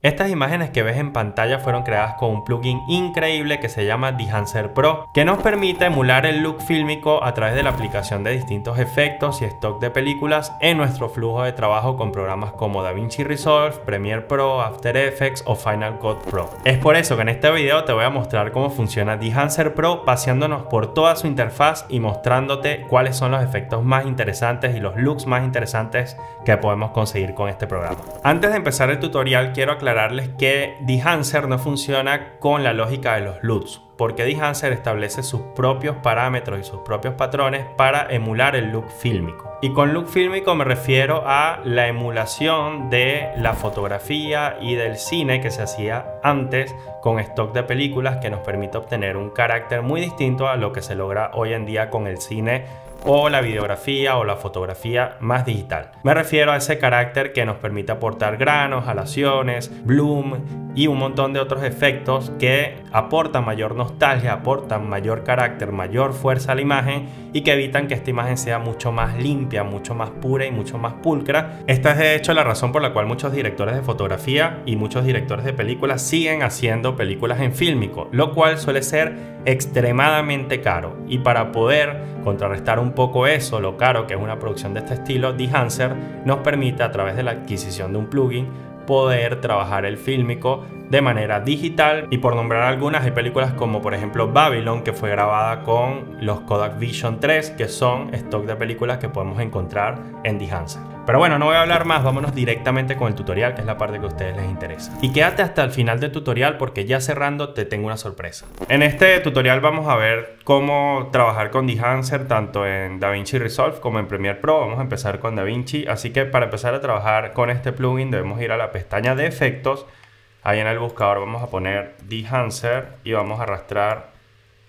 Estas imágenes que ves en pantalla fueron creadas con un plugin increíble que se llama Dehancer Pro, que nos permite emular el look fílmico a través de la aplicación de distintos efectos y stock de películas en nuestro flujo de trabajo con programas como DaVinci Resolve, Premiere Pro, After Effects o Final Cut Pro. Es por eso que en este video te voy a mostrar cómo funciona Dehancer Pro, paseándonos por toda su interfaz y mostrándote cuáles son los efectos más interesantes y los looks más interesantes que podemos conseguir con este programa. Antes de empezar el tutorial, quiero aclararles que Dehancer no funciona con la lógica de los LUTs, porque Dehancer establece sus propios parámetros y sus propios patrones para emular el look fílmico. Y con look fílmico me refiero a la emulación de la fotografía y del cine que se hacía antes con stock de películas, que nos permite obtener un carácter muy distinto a lo que se logra hoy en día con el cine o la videografía o la fotografía más digital. Me refiero a ese carácter que nos permite aportar granos, halaciones, bloom y un montón de otros efectos que aportan mayor nostalgia, aportan mayor carácter, mayor fuerza a la imagen y que evitan que esta imagen sea mucho más limpia, mucho más pura y mucho más pulcra. Esta es de hecho la razón por la cual muchos directores de fotografía y muchos directores de películas siguen haciendo películas en fílmico, lo cual suele ser extremadamente caro. Y para poder contrarrestar un poco eso, lo caro que es una producción de este estilo, Dehancer nos permite, a través de la adquisición de un plugin, poder trabajar el fílmico de manera digital. Y por nombrar algunas, hay películas como por ejemplo Babylon, que fue grabada con los Kodak Vision 3, que son stock de películas que podemos encontrar en Dehancer. Pero bueno, no voy a hablar más, vámonos directamente con el tutorial, que es la parte que a ustedes les interesa. Y quédate hasta el final del tutorial porque ya cerrando te tengo una sorpresa. En este tutorial vamos a ver cómo trabajar con Dehancer tanto en DaVinci Resolve como en Premiere Pro. Vamos a empezar con DaVinci, así que para empezar a trabajar con este plugin debemos ir a la pestaña de efectos. Ahí en el buscador vamos a poner Dehancer y vamos a arrastrar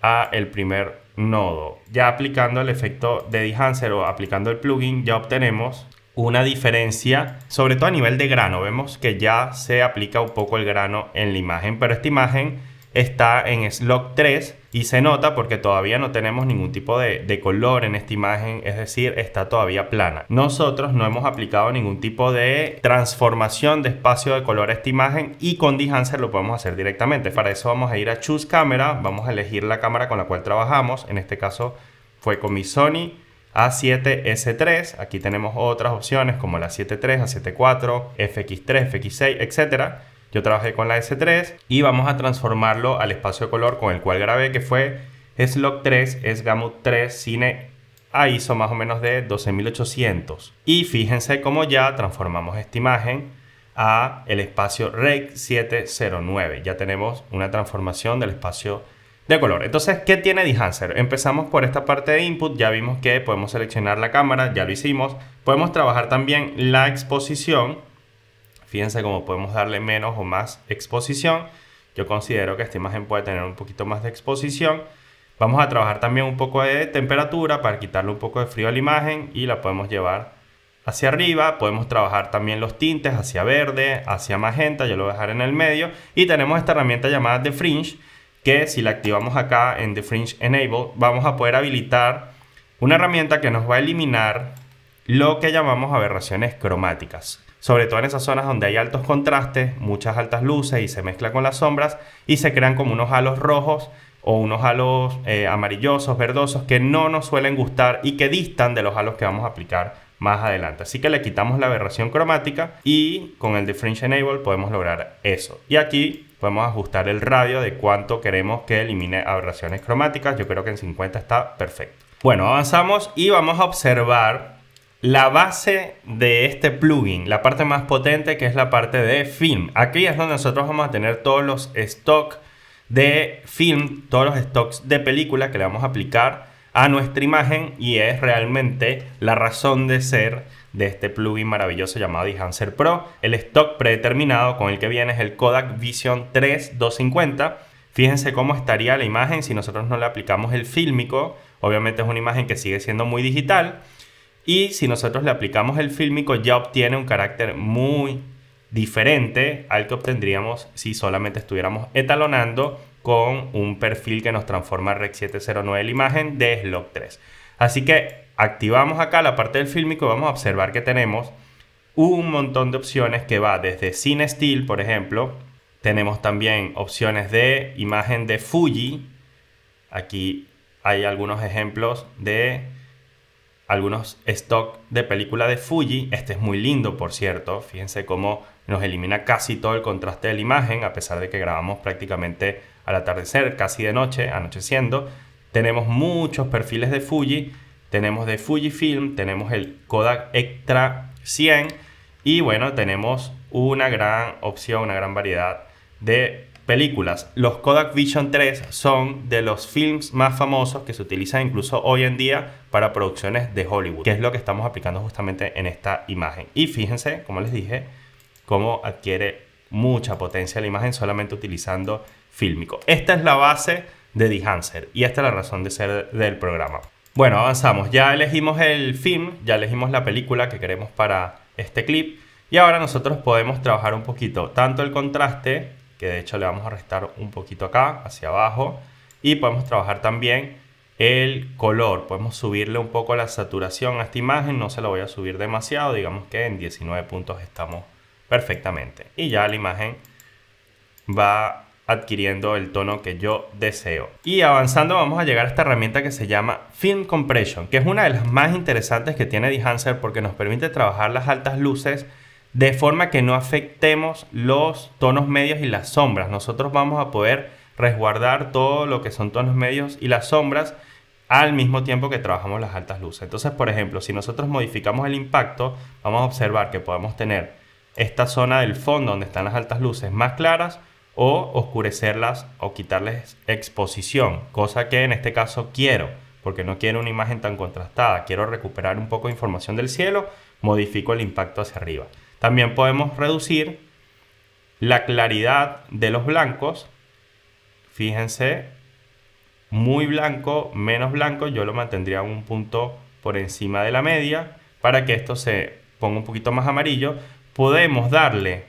a el primer nodo. Ya aplicando el efecto de Dehancer o aplicando el plugin, ya obtenemos una diferencia, sobre todo a nivel de grano. Vemos que ya se aplica un poco el grano en la imagen, pero esta imagen está en Slog 3 y se nota porque todavía no tenemos ningún tipo de color en esta imagen, es decir, está todavía plana. Nosotros no hemos aplicado ningún tipo de transformación de espacio de color a esta imagen y con Dehancer lo podemos hacer directamente. Para eso vamos a ir a Choose Camera, vamos a elegir la cámara con la cual trabajamos. En este caso fue con mi Sony A7S3. Aquí tenemos otras opciones como la A7 III, A7 IV, FX3, FX6, etc. Yo trabajé con la S3 y vamos a transformarlo al espacio de color con el cual grabé, que fue Slog 3, es Gamut 3 Cine a ISO más o menos de 12800. Y fíjense cómo ya transformamos esta imagen a el espacio Rec 709. Ya tenemos una transformación del espacio de color. Entonces, ¿qué tiene Dehancer? Empezamos por esta parte de input. Ya vimos que podemos seleccionar la cámara, ya lo hicimos. Podemos trabajar también la exposición. Fíjense cómo podemos darle menos o más exposición. Yo considero que esta imagen puede tener un poquito más de exposición. Vamos a trabajar también un poco de temperatura para quitarle un poco de frío a la imagen y la podemos llevar hacia arriba. Podemos trabajar también los tintes hacia verde, hacia magenta. Yo lo voy a dejar en el medio. Y tenemos esta herramienta llamada Defringe, que si la activamos acá en Defringe Enable, vamos a poder habilitar una herramienta que nos va a eliminar lo que llamamos aberraciones cromáticas. Sobre todo en esas zonas donde hay altos contrastes, muchas altas luces y se mezcla con las sombras y se crean como unos halos rojos o unos halos amarillosos, verdosos, que no nos suelen gustar y que distan de los halos que vamos a aplicar más adelante. Así que le quitamos la aberración cromática y con el Defringe Enable podemos lograr eso. Y aquí podemos ajustar el radio de cuánto queremos que elimine aberraciones cromáticas. Yo creo que en 50 está perfecto. Bueno, avanzamos y vamos a observar la base de este plugin, la parte más potente, que es la parte de film. Aquí es donde nosotros vamos a tener todos los stocks de film, todos los stocks de película que le vamos a aplicar a nuestra imagen y es realmente la razón de ser de este plugin maravilloso llamado Dehancer Pro. El stock predeterminado con el que viene es el Kodak Vision 3 250. Fíjense cómo estaría la imagen si nosotros no le aplicamos el fílmico. Obviamente es una imagen que sigue siendo muy digital. Y si nosotros le aplicamos el fílmico ya obtiene un carácter muy diferente al que obtendríamos si solamente estuviéramos etalonando con un perfil que nos transforma Rec 709 la imagen de Slog 3. Así que activamos acá la parte del fílmico y vamos a observar que tenemos un montón de opciones que va desde Cine Still, por ejemplo. Tenemos también opciones de imagen de Fuji. Aquí hay algunos ejemplos de algunos stock de película de Fuji. Este es muy lindo, por cierto. Fíjense cómo nos elimina casi todo el contraste de la imagen, a pesar de que grabamos prácticamente al atardecer, casi de noche, anocheciendo. Tenemos muchos perfiles de Fuji. Tenemos de Fujifilm, tenemos el Kodak Extra 100 y bueno, tenemos una gran opción, una gran variedad de películas. Los Kodak Vision 3 son de los films más famosos que se utilizan incluso hoy en día para producciones de Hollywood, que es lo que estamos aplicando justamente en esta imagen. Y fíjense, como les dije, cómo adquiere mucha potencia la imagen solamente utilizando fílmico. Esta es la base de Dehancer y esta es la razón de ser del programa. Bueno, avanzamos. Ya elegimos el film, ya elegimos la película que queremos para este clip y ahora nosotros podemos trabajar un poquito tanto el contraste, que de hecho le vamos a restar un poquito acá hacia abajo, y podemos trabajar también el color. Podemos subirle un poco la saturación a esta imagen, no se la voy a subir demasiado, digamos que en 19 puntos estamos perfectamente y ya la imagen va adquiriendo el tono que yo deseo. Y avanzando vamos a llegar a esta herramienta que se llama Film Compression, que es una de las más interesantes que tiene Dehancer porque nos permite trabajar las altas luces de forma que no afectemos los tonos medios y las sombras. Nosotros vamos a poder resguardar todo lo que son tonos medios y las sombras al mismo tiempo que trabajamos las altas luces. Entonces, por ejemplo, si nosotros modificamos el impacto, vamos a observar que podemos tener esta zona del fondo donde están las altas luces más claras o oscurecerlas o quitarles exposición, cosa que en este caso quiero, porque no quiero una imagen tan contrastada, quiero recuperar un poco de información del cielo, modifico el impacto hacia arriba. También podemos reducir la claridad de los blancos, fíjense, muy blanco, menos blanco, yo lo mantendría un punto por encima de la media para que esto se ponga un poquito más amarillo. Podemos darle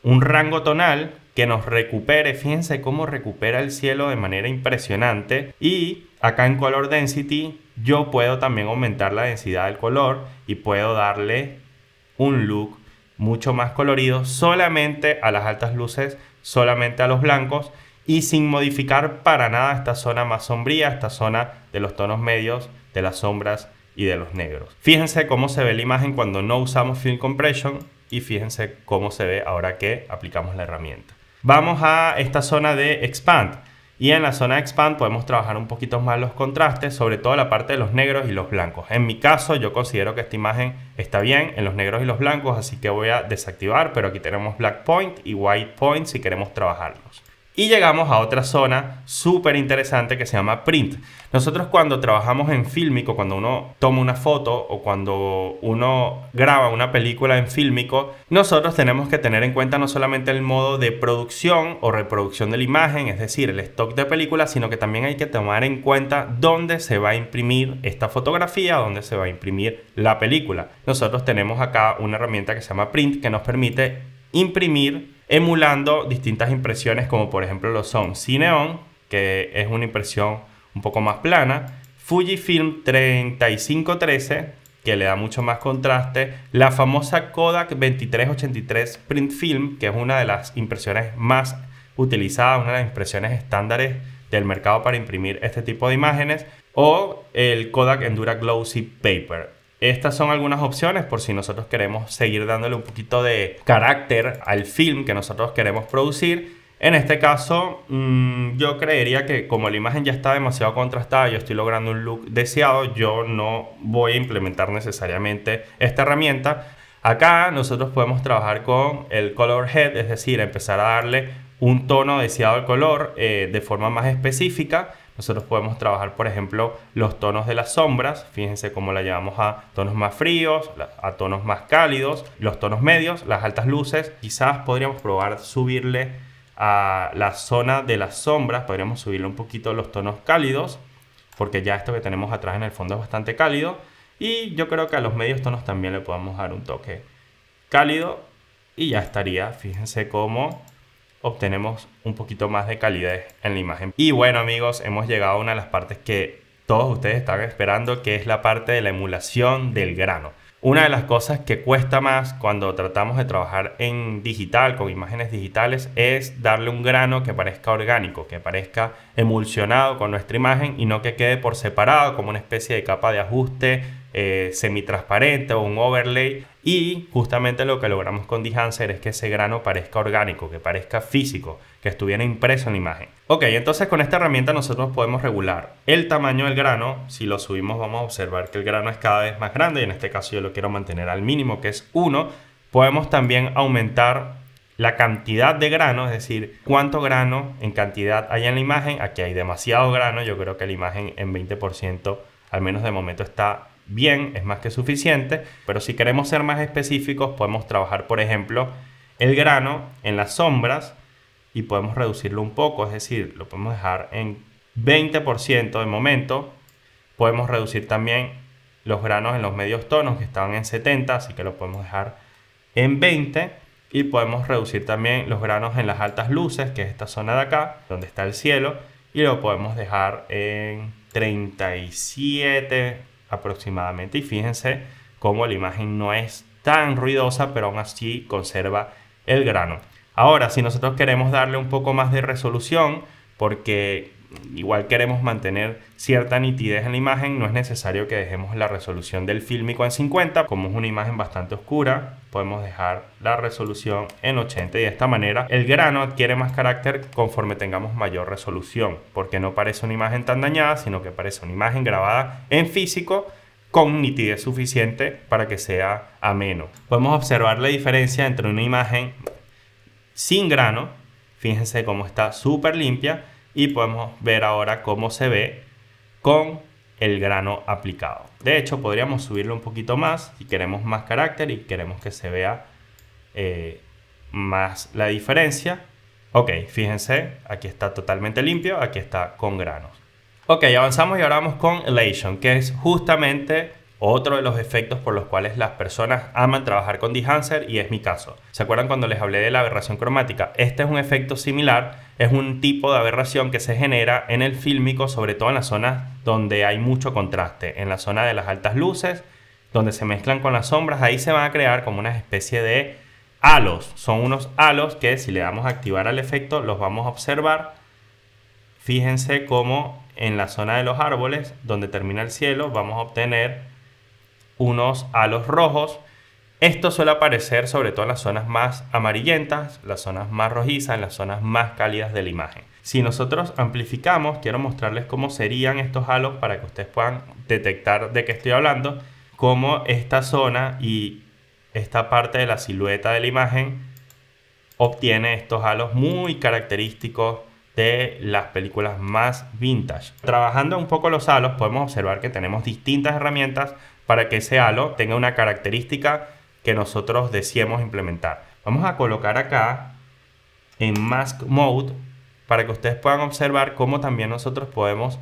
un rango tonal que nos recupere, fíjense cómo recupera el cielo de manera impresionante, y acá en Color Density yo puedo también aumentar la densidad del color y puedo darle un look mucho más colorido solamente a las altas luces, solamente a los blancos y sin modificar para nada esta zona más sombría, esta zona de los tonos medios, de las sombras y de los negros. Fíjense cómo se ve la imagen cuando no usamos Film Compression y fíjense cómo se ve ahora que aplicamos la herramienta. Vamos a esta zona de Expand y en la zona de Expand podemos trabajar un poquito más los contrastes, sobre todo la parte de los negros y los blancos. En mi caso yo considero que esta imagen está bien en los negros y los blancos, así que voy a desactivar, pero aquí tenemos Black Point y White Point si queremos trabajarlos. Y llegamos a otra zona súper interesante que se llama Print. Nosotros cuando trabajamos en fílmico, cuando uno toma una foto o cuando uno graba una película en fílmico, nosotros tenemos que tener en cuenta no solamente el modo de producción o reproducción de la imagen, es decir, el stock de película, sino que también hay que tomar en cuenta dónde se va a imprimir esta fotografía, dónde se va a imprimir la película. Nosotros tenemos acá una herramienta que se llama Print que nos permite imprimir emulando distintas impresiones, como por ejemplo lo son Cineon, que es una impresión un poco más plana, Fujifilm 3513, que le da mucho más contraste, la famosa Kodak 2383 Print Film, que es una de las impresiones más utilizadas, una de las impresiones estándares del mercado para imprimir este tipo de imágenes, o el Kodak Endura Glossy Paper. Estas son algunas opciones por si nosotros queremos seguir dándole un poquito de carácter al film que nosotros queremos producir. En este caso, yo creería que como la imagen ya está demasiado contrastada, yo estoy logrando un look deseado, yo no voy a implementar necesariamente esta herramienta. Acá nosotros podemos trabajar con el Color Head, es decir, empezar a darle un tono deseado al color de forma más específica. Nosotros podemos trabajar, por ejemplo, los tonos de las sombras. Fíjense cómo la llevamos a tonos más fríos, a tonos más cálidos, los tonos medios, las altas luces. Quizás podríamos probar subirle a la zona de las sombras, podríamos subirle un poquito los tonos cálidos, porque ya esto que tenemos atrás en el fondo es bastante cálido. Y yo creo que a los medios tonos también le podemos dar un toque cálido y ya estaría. Fíjense cómo obtenemos un poquito más de calidez en la imagen. Y bueno amigos, hemos llegado a una de las partes que todos ustedes están esperando, que es la parte de la emulación del grano. una de las cosas que cuesta más cuando tratamos de trabajar en digital, con imágenes digitales, es darle un grano que parezca orgánico, que parezca emulsionado con nuestra imagen y no que quede por separado como una especie de capa de ajuste semitransparente o un overlay. Y justamente lo que logramos con Dehancer es que ese grano parezca orgánico, que parezca físico, que estuviera impreso en la imagen. Ok, entonces con esta herramienta nosotros podemos regular el tamaño del grano. Si lo subimos vamos a observar que el grano es cada vez más grande y en este caso yo lo quiero mantener al mínimo, que es 1. Podemos también aumentar la cantidad de grano, es decir, cuánto grano en cantidad hay en la imagen. Aquí hay demasiado grano, yo creo que la imagen en 20% al menos de momento está bien, es más que suficiente, pero si queremos ser más específicos podemos trabajar, por ejemplo, el grano en las sombras y podemos reducirlo un poco, es decir, lo podemos dejar en 20% de momento. Podemos reducir también los granos en los medios tonos que estaban en 70, así que lo podemos dejar en 20, y podemos reducir también los granos en las altas luces, que es esta zona de acá, donde está el cielo, y lo podemos dejar en 37 aproximadamente. Y fíjense cómo la imagen no es tan ruidosa, pero aún así conserva el grano. Ahora, si nosotros queremos darle un poco más de resolución, porque igual queremos mantener cierta nitidez en la imagen, no es necesario que dejemos la resolución del fílmico en 50. Como es una imagen bastante oscura, podemos dejar la resolución en 80 y de esta manera el grano adquiere más carácter conforme tengamos mayor resolución, porque no parece una imagen tan dañada, sino que parece una imagen grabada en físico con nitidez suficiente para que sea ameno. Podemos observar la diferencia entre una imagen sin grano, fíjense cómo está súper limpia, y podemos ver ahora cómo se ve con el grano aplicado. De hecho, podríamos subirlo un poquito más si queremos más carácter y queremos que se vea más la diferencia. Ok, fíjense, aquí está totalmente limpio, aquí está con granos. Ok, avanzamos y ahora vamos con Elation, que es justamente otro de los efectos por los cuales las personas aman trabajar con Dehancer, y es mi caso. ¿Se acuerdan cuando les hablé de la aberración cromática? Este es un efecto similar, es un tipo de aberración que se genera en el fílmico, sobre todo en las zonas donde hay mucho contraste, en la zona de las altas luces, donde se mezclan con las sombras. Ahí se van a crear como una especie de halos. Son unos halos que si le damos a activar al efecto los vamos a observar. Fíjense cómo en la zona de los árboles, donde termina el cielo, vamos a obtener unos halos rojos. Esto suele aparecer sobre todo en las zonas más amarillentas, las zonas más rojizas, en las zonas más cálidas de la imagen. Si nosotros amplificamos, quiero mostrarles cómo serían estos halos para que ustedes puedan detectar de qué estoy hablando, cómo esta zona y esta parte de la silueta de la imagen obtiene estos halos muy característicos de las películas más vintage. Trabajando un poco los halos podemos observar que tenemos distintas herramientas para que ese halo tenga una característica que nosotros deseemos implementar. Vamos a colocar acá en Mask Mode para que ustedes puedan observar cómo también nosotros podemos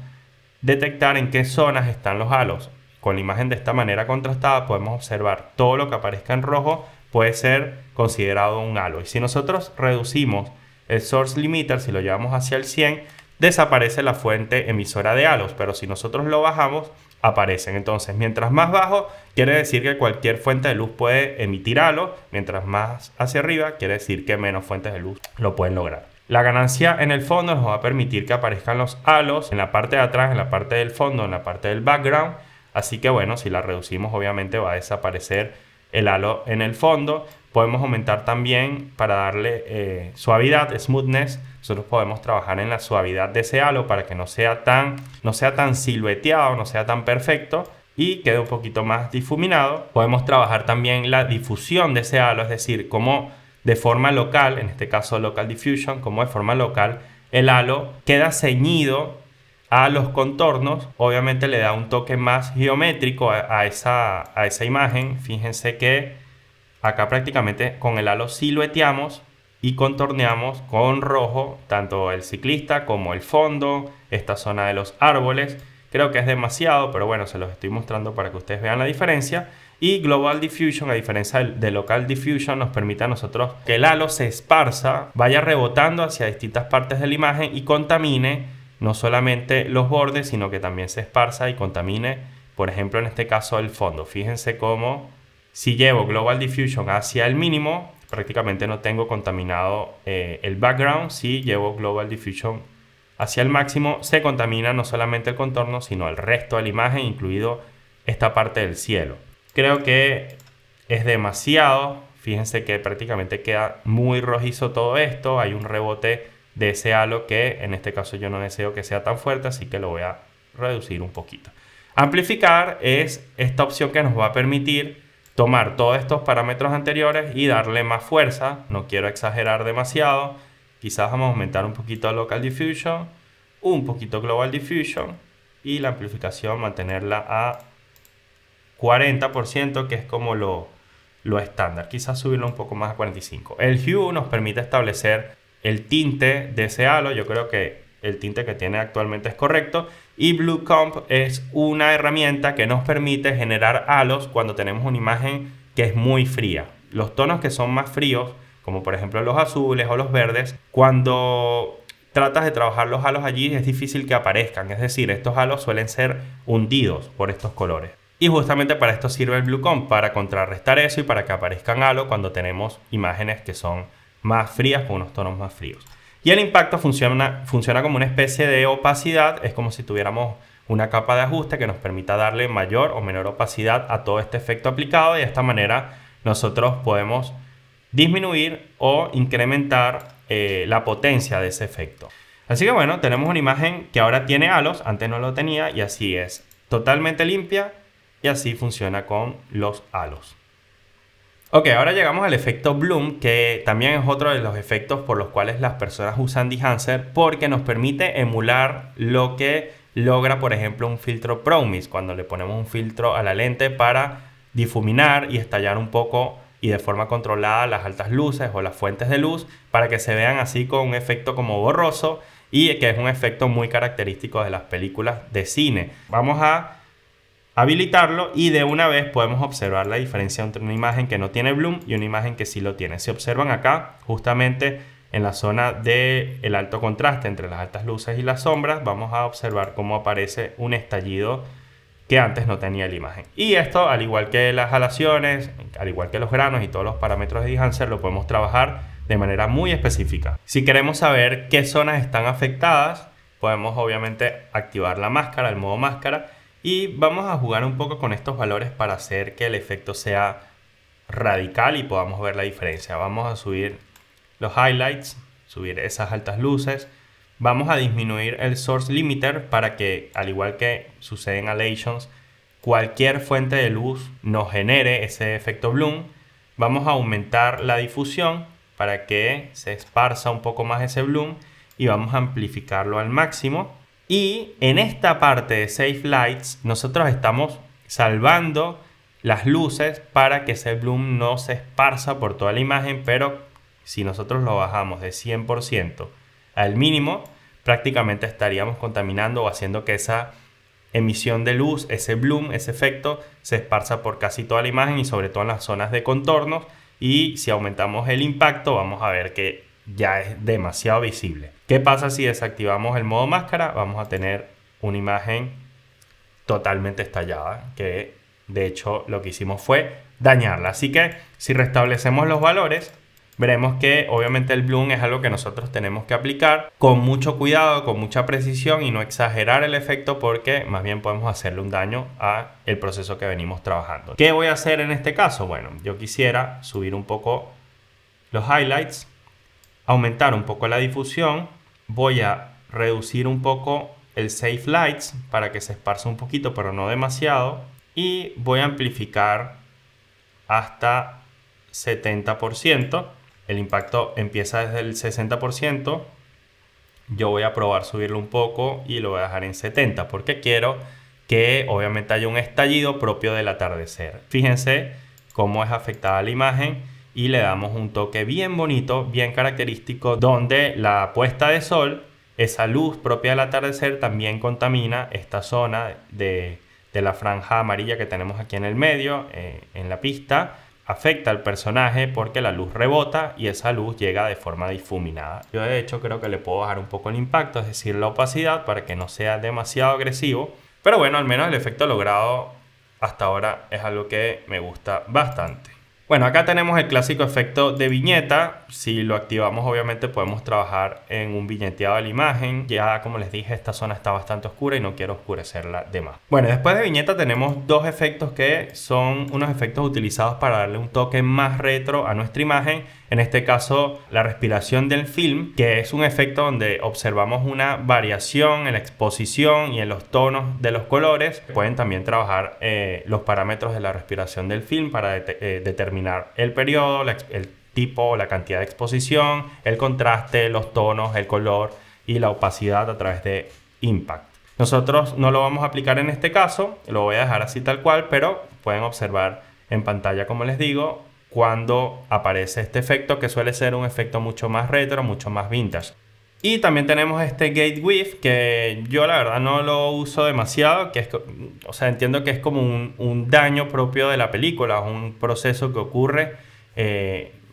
detectar en qué zonas están los halos. Con la imagen de esta manera contrastada podemos observar todo lo que aparezca en rojo puede ser considerado un halo. Y si nosotros reducimos el Source Limiter, si lo llevamos hacia el 100, desaparece la fuente emisora de halos, pero si nosotros lo bajamos, aparecen. Entonces, mientras más bajo, quiere decir que cualquier fuente de luz puede emitir halos, mientras más hacia arriba, quiere decir que menos fuentes de luz lo pueden lograr. La ganancia en el fondo nos va a permitir que aparezcan los halos en la parte de atrás, en la parte del fondo, en la parte del background. Así que bueno, si la reducimos, obviamente va a desaparecer el halo en el fondo. Podemos aumentar también para darle suavidad, smoothness. Nosotros podemos trabajar en la suavidad de ese halo para que no sea tan silueteado, no sea tan perfecto y quede un poquito más difuminado. Podemos trabajar también la difusión de ese halo, es decir, cómo de forma local, en este caso Local Diffusion, cómo de forma local el halo queda ceñido a los contornos. Obviamente le da un toque más geométrico a esa imagen. Fíjense que acá prácticamente con el halo silueteamos y contorneamos con rojo tanto el ciclista como el fondo, esta zona de los árboles. Creo que es demasiado, pero bueno, se los estoy mostrando para que ustedes vean la diferencia. Y Global Diffusion, a diferencia de Local Diffusion, nos permite a nosotros que el halo se esparza, vaya rebotando hacia distintas partes de la imagen y contamine no solamente los bordes, sino que también se esparza y contamine, por ejemplo, en este caso el fondo. Fíjense cómo Si llevo Global Diffusion hacia el mínimo, prácticamente no tengo contaminado el background. Si llevo Global Diffusion hacia el máximo, se contamina no solamente el contorno, sino el resto de la imagen, incluido esta parte del cielo. Creo que es demasiado. Fíjense que prácticamente queda muy rojizo todo esto. Hay un rebote de ese halo que en este caso yo no deseo que sea tan fuerte, así que lo voy a reducir un poquito. Amplificar es esta opción que nos va a permitir tomar todos estos parámetros anteriores y darle más fuerza. No quiero exagerar demasiado. Quizás vamos a aumentar un poquito Local Diffusion, un poquito Global Diffusion y la amplificación mantenerla a 40%, que es como lo estándar. Quizás subirlo un poco más a 45%. El Hue nos permite establecer el tinte de ese halo. Yo creo que el tinte que tiene actualmente es correcto. Y Blue Comp es una herramienta que nos permite generar halos cuando tenemos una imagen que es muy fría. Los tonos que son más fríos, como por ejemplo los azules o los verdes, cuando tratas de trabajar los halos allí es difícil que aparezcan. Es decir, estos halos suelen ser hundidos por estos colores. Y justamente para esto sirve el Blue Comp, para contrarrestar eso y para que aparezcan halos cuando tenemos imágenes que son más frías, con unos tonos más fríos. Y el impacto funciona como una especie de opacidad. Es como si tuviéramos una capa de ajuste que nos permita darle mayor o menor opacidad a todo este efecto aplicado. Y de esta manera nosotros podemos disminuir o incrementar la potencia de ese efecto. Así que bueno, tenemos una imagen que ahora tiene halos. Antes no lo tenía y así es. Totalmente limpia y así funciona con los halos. Ok, ahora llegamos al efecto Bloom, que también es otro de los efectos por los cuales las personas usan Dehancer, porque nos permite emular lo que logra, por ejemplo, un filtro ProMIS, cuando le ponemos un filtro a la lente para difuminar y estallar un poco y de forma controlada las altas luces o las fuentes de luz, para que se vean así con un efecto como borroso, y que es un efecto muy característico de las películas de cine. Vamos a habilitarlo y de una vez podemos observar la diferencia entre una imagen que no tiene bloom y una imagen que sí lo tiene. Si observan acá, justamente en la zona del alto contraste entre las altas luces y las sombras, vamos a observar cómo aparece un estallido que antes no tenía la imagen. Y esto, al igual que las halaciones, al igual que los granos y todos los parámetros de Dehancer, lo podemos trabajar de manera muy específica. Si queremos saber qué zonas están afectadas, podemos obviamente activar la máscara, el modo máscara, y vamos a jugar un poco con estos valores para hacer que el efecto sea radical y podamos ver la diferencia. Vamos a subir los highlights, subir esas altas luces. Vamos a disminuir el source limiter para que, al igual que sucede en Halations, cualquier fuente de luz nos genere ese efecto bloom. Vamos a aumentar la difusión para que se esparza un poco más ese bloom y vamos a amplificarlo al máximo. Y en esta parte de Save Lights nosotros estamos salvando las luces para que ese bloom no se esparza por toda la imagen, pero si nosotros lo bajamos de 100% al mínimo, prácticamente estaríamos contaminando o haciendo que esa emisión de luz, ese bloom, ese efecto, se esparza por casi toda la imagen y sobre todo en las zonas de contornos. Y si aumentamos el impacto, vamos a ver que ya es demasiado visible. ¿Qué pasa si desactivamos el modo máscara? Vamos a tener una imagen totalmente estallada, que de hecho lo que hicimos fue dañarla. Así que si restablecemos los valores, veremos que obviamente el bloom es algo que nosotros tenemos que aplicar con mucho cuidado, con mucha precisión y no exagerar el efecto, porque más bien podemos hacerle un daño al proceso que venimos trabajando. ¿Qué voy a hacer en este caso? Bueno, yo quisiera subir un poco los highlights, aumentar un poco la difusión, voy a reducir un poco el Save Lights para que se esparza un poquito pero no demasiado, y voy a amplificar hasta 70%. El impacto empieza desde el 60%, yo voy a probar subirlo un poco y lo voy a dejar en 70% porque quiero que obviamente haya un estallido propio del atardecer. Fíjense cómo es afectada la imagen y le damos un toque bien bonito, bien característico, donde la puesta de sol, esa luz propia del atardecer, también contamina esta zona de la franja amarilla que tenemos aquí en el medio, en la pista. Afecta al personaje porque la luz rebota y esa luz llega de forma difuminada. Yo de hecho creo que le puedo bajar un poco el impacto, es decir, la opacidad, para que no sea demasiado agresivo. Pero bueno, al menos el efecto logrado hasta ahora es algo que me gusta bastante. Bueno, acá tenemos el clásico efecto de viñeta. Si lo activamos, obviamente podemos trabajar en un viñeteado de la imagen. Ya, como les dije, esta zona está bastante oscura y no quiero oscurecerla de más. Bueno, después de viñeta tenemos dos efectos que son unos efectos utilizados para darle un toque más retro a nuestra imagen. En este caso, la respiración del film, que es un efecto donde observamos una variación en la exposición y en los tonos de los colores. Pueden también trabajar los parámetros de la respiración del film para determinar el periodo, el tipo, la cantidad de exposición, el contraste, los tonos, el color y la opacidad a través de Impact. Nosotros no lo vamos a aplicar en este caso, lo voy a dejar así tal cual, pero pueden observar en pantalla, como les digo, cuando aparece este efecto, que suele ser un efecto mucho más retro, mucho más vintage. Y también tenemos este Gate Width, que yo la verdad no lo uso demasiado, que es, o sea, entiendo que es como un daño propio de la película, un proceso que ocurre,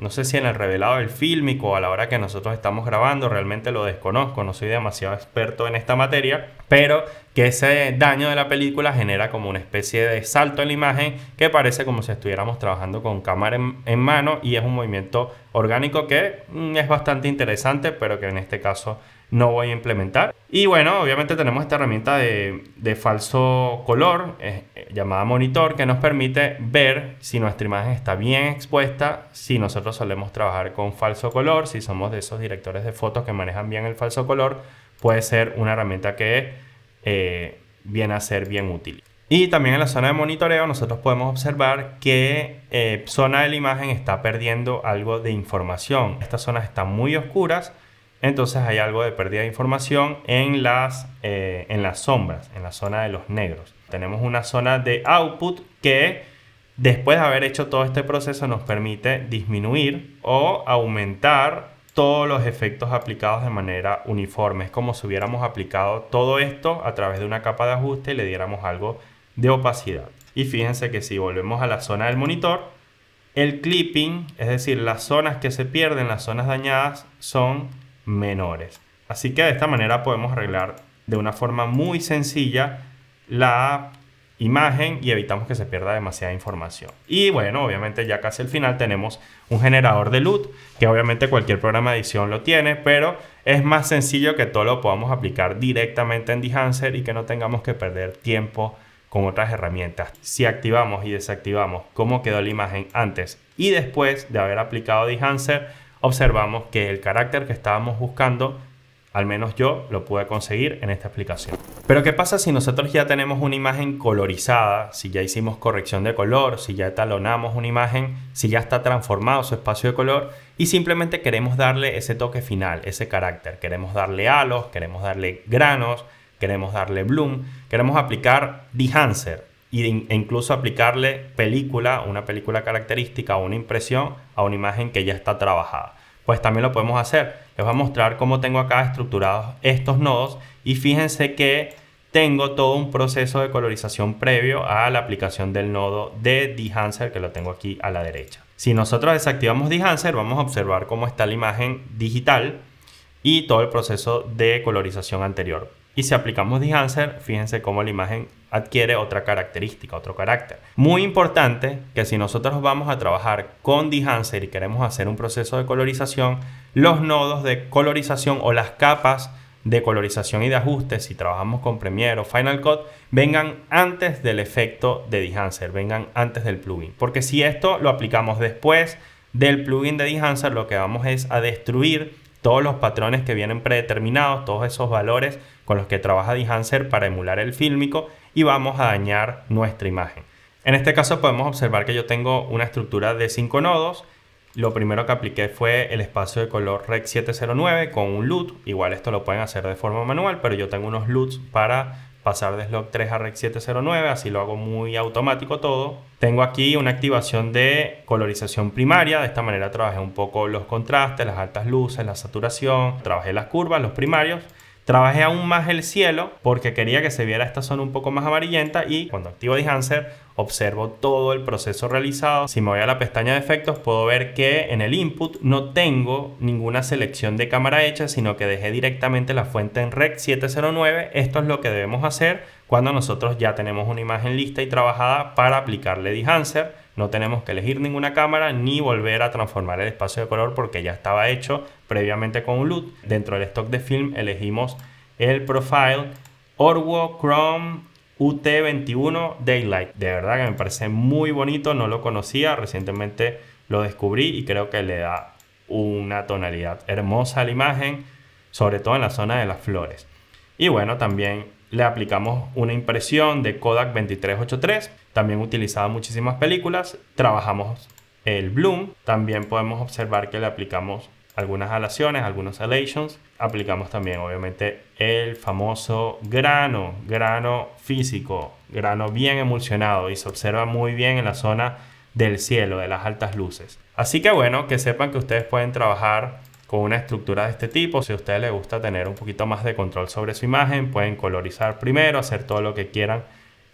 no sé si en el revelado del fílmico o a la hora que nosotros estamos grabando, realmente lo desconozco, no soy demasiado experto en esta materia, pero que ese daño de la película genera como una especie de salto en la imagen que parece como si estuviéramos trabajando con cámara en mano, y es un movimiento orgánico que es bastante interesante, pero que en este caso no voy a implementar. Y bueno, obviamente tenemos esta herramienta de falso color llamada monitor, que nos permite ver si nuestra imagen está bien expuesta, si nosotros solemos trabajar con falso color, si somos de esos directores de fotos que manejan bien el falso color, puede ser una herramienta que viene a ser bien útil. Y también en la zona de monitoreo nosotros podemos observar que zona de la imagen está perdiendo algo de información. Estas zonas están muy oscuras, entonces hay algo de pérdida de información en las sombras, en la zona de los negros. Tenemos una zona de output que después de haber hecho todo este proceso nos permite disminuir o aumentar todos los efectos aplicados de manera uniforme. Es como si hubiéramos aplicado todo esto a través de una capa de ajuste y le diéramos algo de opacidad. Y fíjense que si volvemos a la zona del monitor, el clipping, es decir, las zonas que se pierden, las zonas dañadas, son menores. Así que de esta manera podemos arreglar de una forma muy sencilla la imagen y evitamos que se pierda demasiada información. Y bueno, obviamente ya casi al final tenemos un generador de LUT, que obviamente cualquier programa de edición lo tiene, pero es más sencillo que todo lo podamos aplicar directamente en Dehancer y que no tengamos que perder tiempo con otras herramientas. Si activamos y desactivamos cómo quedó la imagen antes y después de haber aplicado Dehancer, observamos que el carácter que estábamos buscando, al menos yo lo pude conseguir en esta aplicación. Pero ¿qué pasa si nosotros ya tenemos una imagen colorizada? Si ya hicimos corrección de color, si ya etalonamos una imagen, si ya está transformado su espacio de color y simplemente queremos darle ese toque final, ese carácter. Queremos darle halos, queremos darle granos, queremos darle bloom, queremos aplicar Dehancer e incluso aplicarle una película característica o una impresión a una imagen que ya está trabajada. Pues también lo podemos hacer. Les voy a mostrar cómo tengo acá estructurados estos nodos y fíjense que tengo todo un proceso de colorización previo a la aplicación del nodo de Dehancer, que lo tengo aquí a la derecha. Si nosotros desactivamos Dehancer, vamos a observar cómo está la imagen digital y todo el proceso de colorización anterior. Y si aplicamos Dehancer, fíjense cómo la imagen adquiere otra característica, otro carácter. Muy importante que si nosotros vamos a trabajar con Dehancer y queremos hacer un proceso de colorización, los nodos de colorización o las capas de colorización y de ajuste, si trabajamos con Premiere o Final Cut, vengan antes del efecto de Dehancer, vengan antes del plugin. Porque si esto lo aplicamos después del plugin de Dehancer, lo que vamos es a destruir todos los patrones que vienen predeterminados, todos esos valores con los que trabaja Dehancer para emular el fílmico, y vamos a dañar nuestra imagen. En este caso podemos observar que yo tengo una estructura de 5 nodos. Lo primero que apliqué fue el espacio de color Rec 709 con un LUT. Igual esto lo pueden hacer de forma manual, pero yo tengo unos LUTs para pasar de Slog 3 a Rec 709, así lo hago muy automático todo. Tengo aquí una activación de colorización primaria, de esta manera trabajé un poco los contrastes, las altas luces, la saturación, trabajé las curvas, los primarios. Trabajé aún más el cielo porque quería que se viera esta zona un poco más amarillenta y cuando activo Dehancer observo todo el proceso realizado. Si me voy a la pestaña de efectos puedo ver que en el input no tengo ninguna selección de cámara hecha, sino que dejé directamente la fuente en Rec 709. Esto es lo que debemos hacer cuando nosotros ya tenemos una imagen lista y trabajada para aplicarle Dehancer. No tenemos que elegir ninguna cámara ni volver a transformar el espacio de color porque ya estaba hecho previamente con un LUT. Dentro del stock de film elegimos el profile Orwo Chrome UT21 Daylight. De verdad que me parece muy bonito, no lo conocía, recientemente lo descubrí y creo que le da una tonalidad hermosa a la imagen, sobre todo en la zona de las flores. Y bueno, también le aplicamos una impresión de Kodak 2383, también utilizada en muchísimas películas. Trabajamos el bloom, también podemos observar que le aplicamos algunas alaciones, algunos halations. Aplicamos también obviamente el famoso grano físico, grano bien emulsionado y se observa muy bien en la zona del cielo, de las altas luces. Así que bueno, que sepan que ustedes pueden trabajar con una estructura de este tipo. Si a ustedes les gusta tener un poquito más de control sobre su imagen, pueden colorizar primero, hacer todo lo que quieran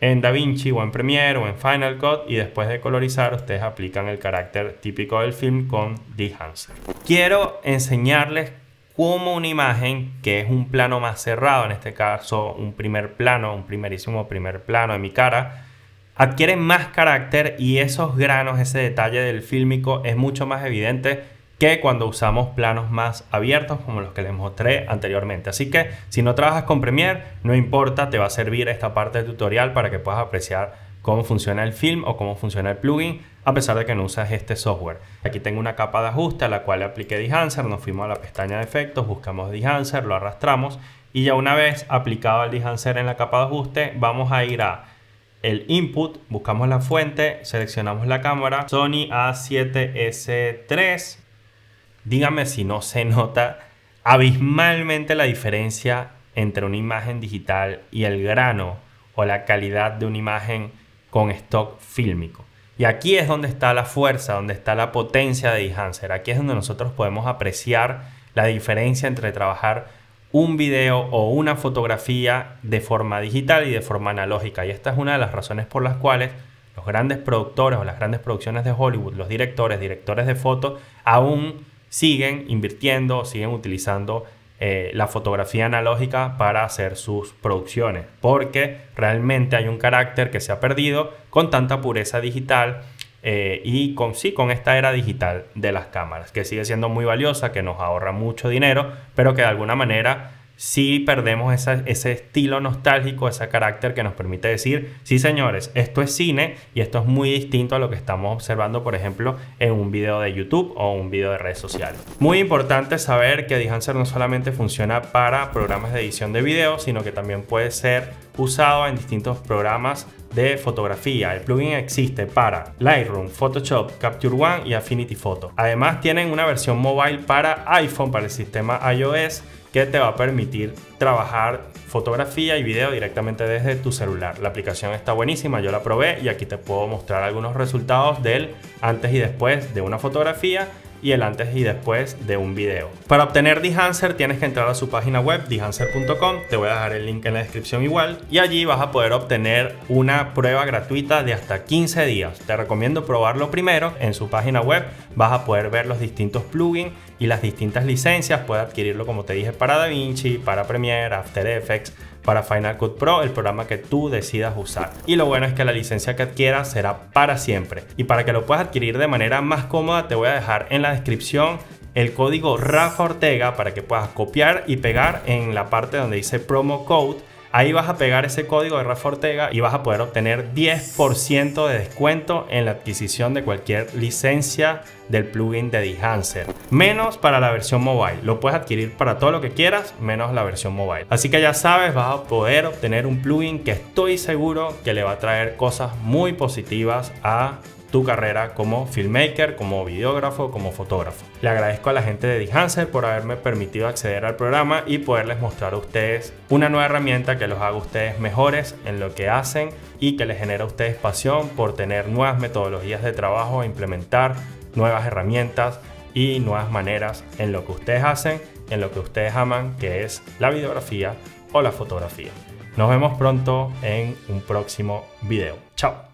en DaVinci o en Premiere o en Final Cut y después de colorizar ustedes aplican el carácter típico del film con Dehancer. Quiero enseñarles cómo una imagen que es un plano más cerrado, en este caso un primer plano, un primerísimo primer plano de mi cara, adquiere más carácter y esos granos, ese detalle del fílmico es mucho más evidente que cuando usamos planos más abiertos como los que les mostré anteriormente. Así que si no trabajas con Premiere, no importa, te va a servir esta parte del tutorial para que puedas apreciar cómo funciona el film o cómo funciona el plugin a pesar de que no usas este software. Aquí tengo una capa de ajuste a la cual le apliqué Dehancer, nos fuimos a la pestaña de efectos, buscamos Dehancer, lo arrastramos y ya una vez aplicado el Dehancer en la capa de ajuste vamos a ir a el input, buscamos la fuente, seleccionamos la cámara Sony A7S3. Díganme si no se nota abismalmente la diferencia entre una imagen digital y el grano o la calidad de una imagen con stock fílmico. Y aquí es donde está la fuerza, donde está la potencia de Dehancer. Aquí es donde nosotros podemos apreciar la diferencia entre trabajar un video o una fotografía de forma digital y de forma analógica. Y esta es una de las razones por las cuales los grandes productores o las grandes producciones de Hollywood, los directores de foto, aún siguen invirtiendo, siguen utilizando la fotografía analógica para hacer sus producciones, porque realmente hay un carácter que se ha perdido con tanta pureza digital y con esta era digital de las cámaras, que sigue siendo muy valiosa, que nos ahorra mucho dinero, pero que de alguna manera sí perdemos ese estilo nostálgico, ese carácter que nos permite decir, sí señores, esto es cine y esto es muy distinto a lo que estamos observando, por ejemplo, en un video de YouTube o un video de redes sociales. Muy importante saber que Dehancer no solamente funciona para programas de edición de video, sino que también puede ser usado en distintos programas de fotografía. El plugin existe para Lightroom, Photoshop, Capture One y Affinity Photo. Además tienen una versión mobile para iPhone, para el sistema iOS, que te va a permitir trabajar fotografía y video directamente desde tu celular. La aplicación está buenísima, yo la probé y aquí te puedo mostrar algunos resultados del antes y después de una fotografía y el antes y después de un video. Para obtener Dehancer tienes que entrar a su página web dehancer.com, te voy a dejar el link en la descripción igual, y allí vas a poder obtener una prueba gratuita de hasta 15 días. Te recomiendo probarlo primero. En su página web vas a poder ver los distintos plugins y las distintas licencias. Puedes adquirirlo, como te dije, para DaVinci, para Premiere, After Effects, para Final Cut Pro, el programa que tú decidas usar. Y lo bueno es que la licencia que adquieras será para siempre. Y para que lo puedas adquirir de manera más cómoda, te voy a dejar en la descripción el código Rafa Ortega para que puedas copiar y pegar en la parte donde dice Promo Code. Ahí vas a pegar ese código de Rafa Ortega y vas a poder obtener 10% de descuento en la adquisición de cualquier licencia del plugin de Dehancer. Menos para la versión mobile. Lo puedes adquirir para todo lo que quieras, menos la versión mobile. Así que ya sabes, vas a poder obtener un plugin que estoy seguro que le va a traer cosas muy positivas a tu carrera como filmmaker, como videógrafo, como fotógrafo. Le agradezco a la gente de Dehancer por haberme permitido acceder al programa y poderles mostrar a ustedes una nueva herramienta que los haga a ustedes mejores en lo que hacen y que les genera a ustedes pasión por tener nuevas metodologías de trabajo e implementar nuevas herramientas y nuevas maneras en lo que ustedes hacen en lo que ustedes aman, que es la videografía o la fotografía. Nos vemos pronto en un próximo video. Chao.